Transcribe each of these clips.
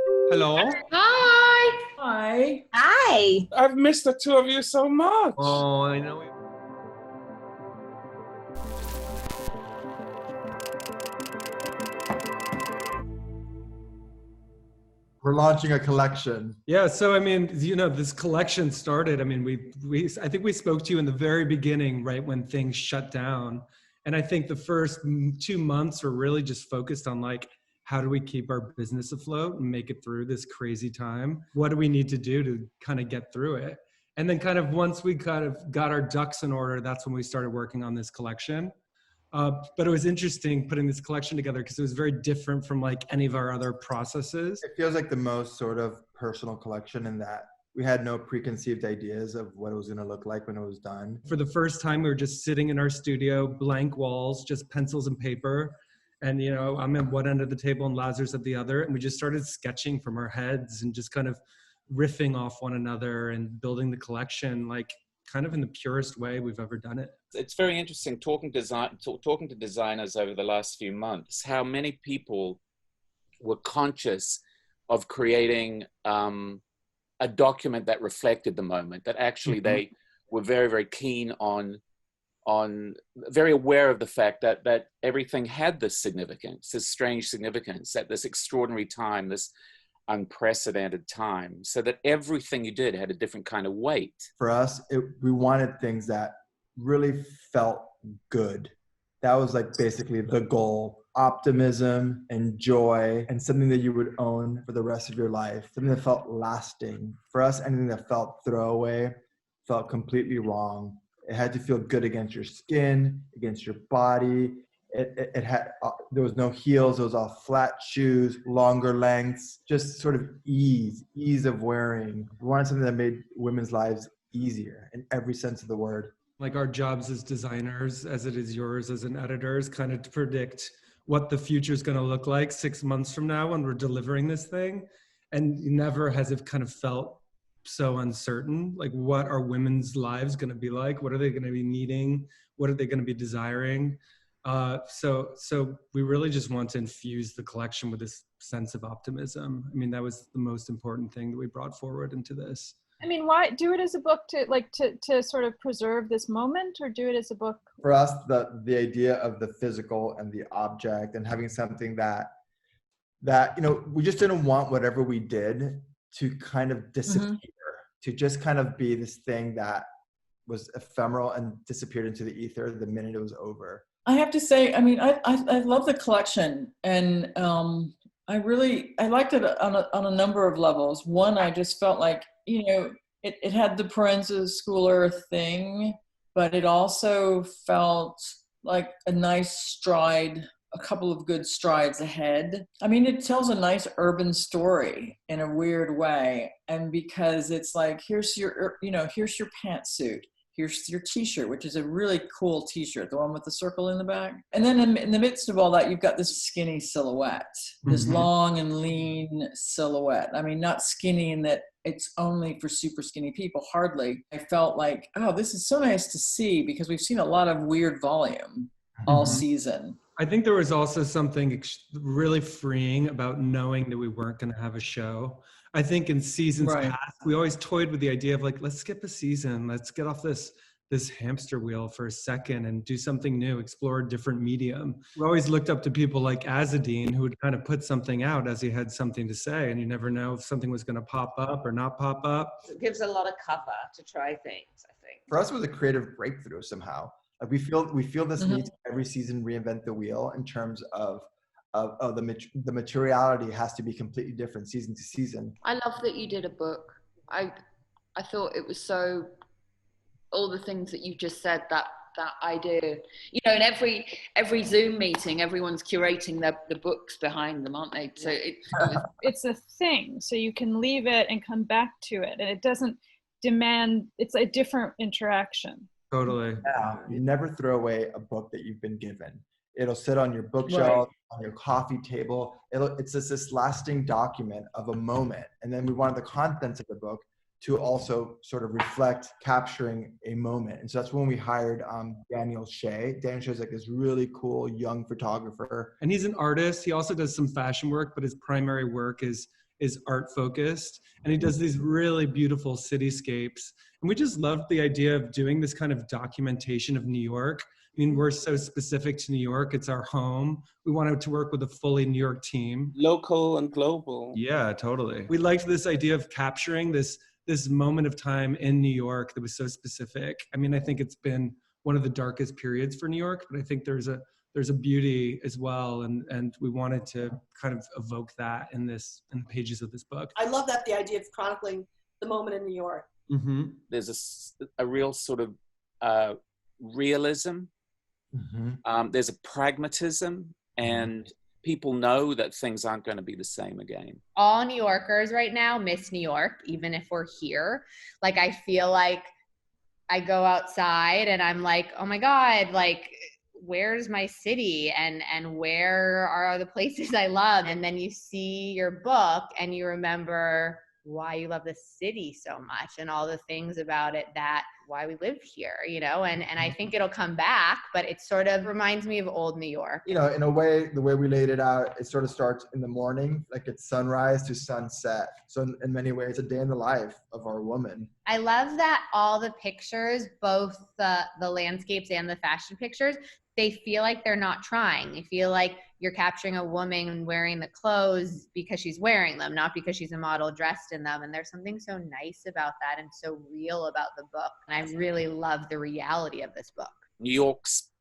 Hello. Hi. Hi. Hi. I've missed the two of you so much. Oh, I know. We're launching a collection. Yeah, so I mean, this collection started. I mean, I think we spoke to you in the very beginning, right when things shut down. And I think the first 2 months were really just focused on like, how do we keep our business afloat and make it through this crazy time? What do we need to do to kind of get through it? And then kind of once we kind of got our ducks in order, that's when we started working on this collection. But it was interesting putting this collection together because it was very different from like any of our other processes. It feels like the most sort of personal collection in that we had no preconceived ideas of what it was going to look like when it was done. For the first time, we were just sitting in our studio, blank walls, just pencils and paper. And, I'm at one end of the table and Lazar's at the other. And we just started sketching from our heads and just kind of riffing off one another and building the collection, like kind of in the purest way we've ever done it. It's very interesting talking to designers over the last few months, how many people were conscious of creating a document that reflected the moment, that actually they were very, very keen on very aware of the fact that everything had this significance, this strange significance at this extraordinary time, this unprecedented time, so that everything you did had a different kind of weight. For us, we wanted things that really felt good. That was like basically the goal. Optimism and joy and something that you would own for the rest of your life. Something that felt lasting. For us, anything that felt throwaway felt completely wrong. It had to feel good against your skin, against your body. It had, there was no heels. It was all flat shoes, longer lengths, just sort of ease of wearing. We wanted something that made women's lives easier in every sense of the word. Like our jobs as designers, as it is yours as an editor, is kind of to predict what the future is going to look like 6 months from now when we're delivering this thing. And never has it kind of felt so uncertain. Like, what are women's lives going to be like? What are they going to be needing? What are they going to be desiring? So we really just want to infuse the collection with this sense of optimism. I mean, that was the most important thing that we brought forward into this. I mean, why do it as a book to sort of preserve this moment, or do it as a book? For us, the idea of the physical and the object and having something that we just didn't want whatever we did to kind of disappear, to just kind of be this thing that was ephemeral and disappeared into the ether the minute it was over. I have to say, I mean, I love the collection, and I liked it on a number of levels. One, I just felt like, it had the Proenza Schouler thing, but it also felt like a nice stride, a couple of good strides ahead. I mean, it tells a nice urban story in a weird way. And because it's like, here's your pantsuit. Here's your t-shirt, which is a really cool t-shirt, the one with the circle in the back. And then in the midst of all that, you've got this skinny silhouette, this long and lean silhouette. I mean, not skinny in that it's only for super skinny people, hardly. I felt like, oh, this is so nice to see, because we've seen a lot of weird volume all season. I think there was also something really freeing about knowing that we weren't going to have a show. I think in seasons past, we always toyed with the idea of like, let's skip a season. Let's get off this hamster wheel for a second and do something new, explore a different medium. We always looked up to people like Azadine, who would kind of put something out as he had something to say, and you never know if something was going to pop up or not pop up. It gives a lot of cover to try things, I think. For us, it was a creative breakthrough somehow. Like we feel this need to every season reinvent the wheel in terms of the materiality has to be completely different season to season. I love that you did a book. I thought it was so, all the things that you just said, that idea, in every Zoom meeting, everyone's curating the books behind them, aren't they? So it's a thing, so you can leave it and come back to it, and it doesn't demand, it's a different interaction. Totally. Yeah, you never throw away a book that you've been given. It'll sit on your bookshelf, on your coffee table. It's just this lasting document of a moment. And then we wanted the contents of the book to also sort of reflect capturing a moment. And so that's when we hired Daniel Shea. Daniel Shea is like this really cool young photographer. And he's an artist. He also does some fashion work, but his primary work is is art focused, and he does these really beautiful cityscapes. And we just loved the idea of doing this kind of documentation of New York. I mean, we're so specific to New York. It's our home. We wanted to work with a fully New York team. Local and global. Yeah, totally. We liked this idea of capturing this moment of time in New York that was so specific. I mean, I think it's been one of the darkest periods for New York, but I think there's a beauty as well, and we wanted to kind of evoke that in the pages of this book. I love that, the idea of chronicling the moment in New York. Mm-hmm. There's a real sort of realism. Mm-hmm. There's a pragmatism, and people know that things aren't going to be the same again. All New Yorkers right now miss New York, even if we're here. Like, I feel like I go outside and I'm like, oh my God, like, where's my city, and where are the places I love? And then you see your book and you remember why you love the city so much and all the things about it, that why we live here, you know, and I think it'll come back, but it sort of reminds me of old New York. You know, in a way, the way we laid it out, it sort of starts in the morning, like it's sunrise to sunset. So in many ways, a day in the life of our woman. I love that all the pictures, both the landscapes and the fashion pictures, they feel like they're not trying. They feel like you're capturing a woman wearing the clothes because she's wearing them, not because she's a model dressed in them. And there's something so nice about that and so real about the book. And I really love the reality of this book. New York's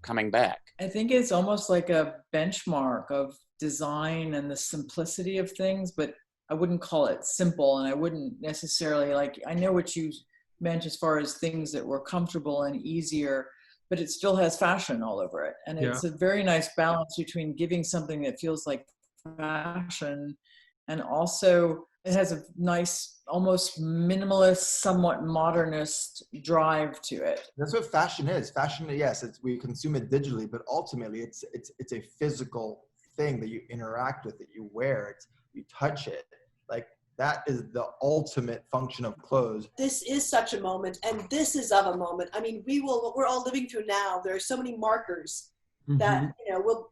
coming back. I think it's almost like a benchmark of design and the simplicity of things, but I wouldn't call it simple, and I wouldn't necessarily I know what you meant as far as things that were comfortable and easier, but it still has fashion all over it. And it's a very nice balance between giving something that feels like fashion, and also it has a nice, almost minimalist, somewhat modernist drive to it. That's what fashion is. Fashion, yes, we consume it digitally, but ultimately it's a physical thing that you interact with, that you wear, you touch it. Like, that is the ultimate function of clothes. This is such a moment, and this is of a moment. I mean, we're all living through now. There are so many markers that, you know,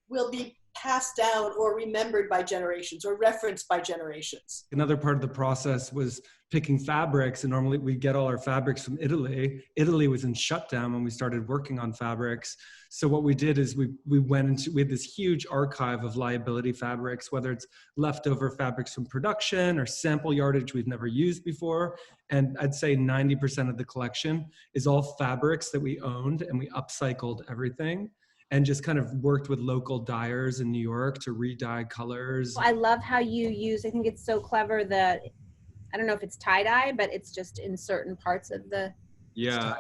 will be passed down or remembered by generations or referenced by generations. Another part of the process was picking fabrics, and normally we get all our fabrics from Italy. Italy was in shutdown when we started working on fabrics. So what we did is we had this huge archive of liability fabrics, whether it's leftover fabrics from production or sample yardage we've never used before. And I'd say 90% of the collection is all fabrics that we owned, and we upcycled everything and just kind of worked with local dyers in New York to re-dye colors. I love how you use, I think it's so clever that, I don't know if it's tie-dye, but it's just in certain parts of the... Yeah,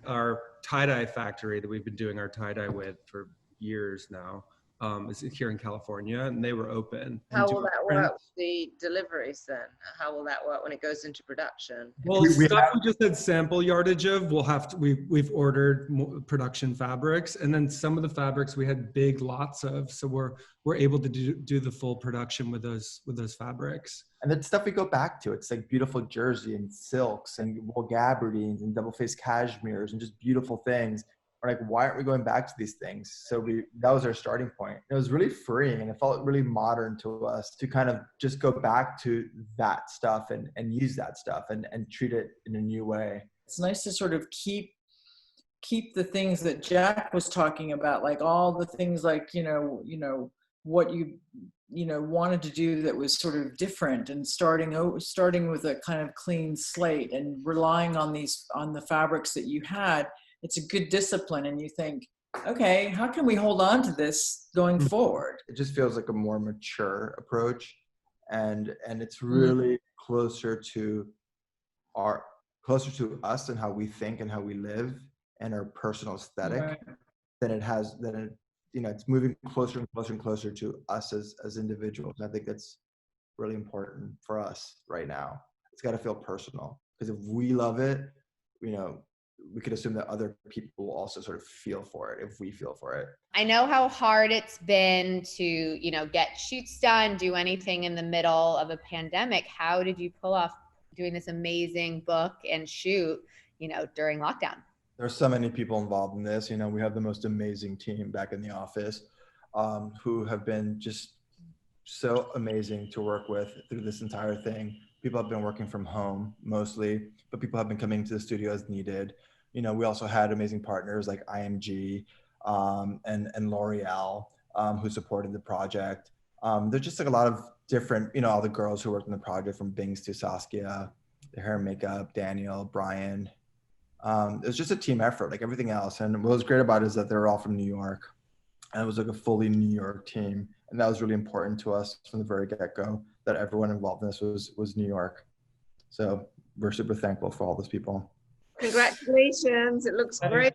our tie-dye factory that we've been doing our tie-dye with for years now is here in California, and they were open. How will that work with the deliveries then? How will that work when it goes into production? Well, stuff we just had sample yardage of, we've ordered production fabrics, and then some of the fabrics we had big lots of, so we're able to do the full production with those fabrics. And the stuff we go back to, it's like beautiful jersey and silks and wool gabardines and double-faced cashmeres and just beautiful things. We're like, why aren't we going back to these things? So that was our starting point. It was really freeing, and it felt really modern to us to kind of just go back to that stuff and use that stuff and treat it in a new way. It's nice to sort of keep the things that Jack was talking about, like all the things like, you know, what you wanted to do that was sort of different, and starting with a kind of clean slate and relying on the fabrics that you had. It's a good discipline, and you think, okay, how can we hold on to this going forward? It just feels like a more mature approach, and it's really closer to us and how we think and how we live and our personal aesthetic it's moving closer and closer and closer to us as individuals. And I think that's really important for us right now. It's got to feel personal, because if we love it, you know, we could assume that other people will also sort of feel for it if we feel for it. I know how hard it's been to, you know, get shoots done, do anything in the middle of a pandemic. How did you pull off doing this amazing book and shoot, you know, during lockdown? There's so many people involved in this. You know, we have the most amazing team back in the office who have been just so amazing to work with through this entire thing. People have been working from home mostly, but people have been coming to the studio as needed. You know, we also had amazing partners like IMG and L'Oreal who supported the project. There's just like a lot of different, you know, all the girls who worked on the project, from Bings to Saskia, the hair and makeup, Daniel, Brian. It was just a team effort like everything else. And what was great about it is that they were all from New York. And it was like a fully New York team. And that was really important to us from the very get-go, that everyone involved in this was New York. So we're super thankful for all those people. Congratulations. It looks great.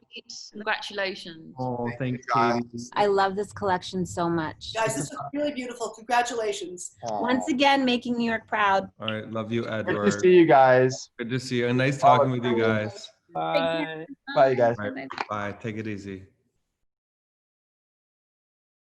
Congratulations. Oh, thanks, Katie. I love this collection so much. Guys, this is really beautiful. Congratulations. Once again, making New York proud. All right, love you, Good Edward. to see you guys. Good to see you. And nice talking with you guys. Bye. Bye, you guys. Bye. Bye. Take it easy.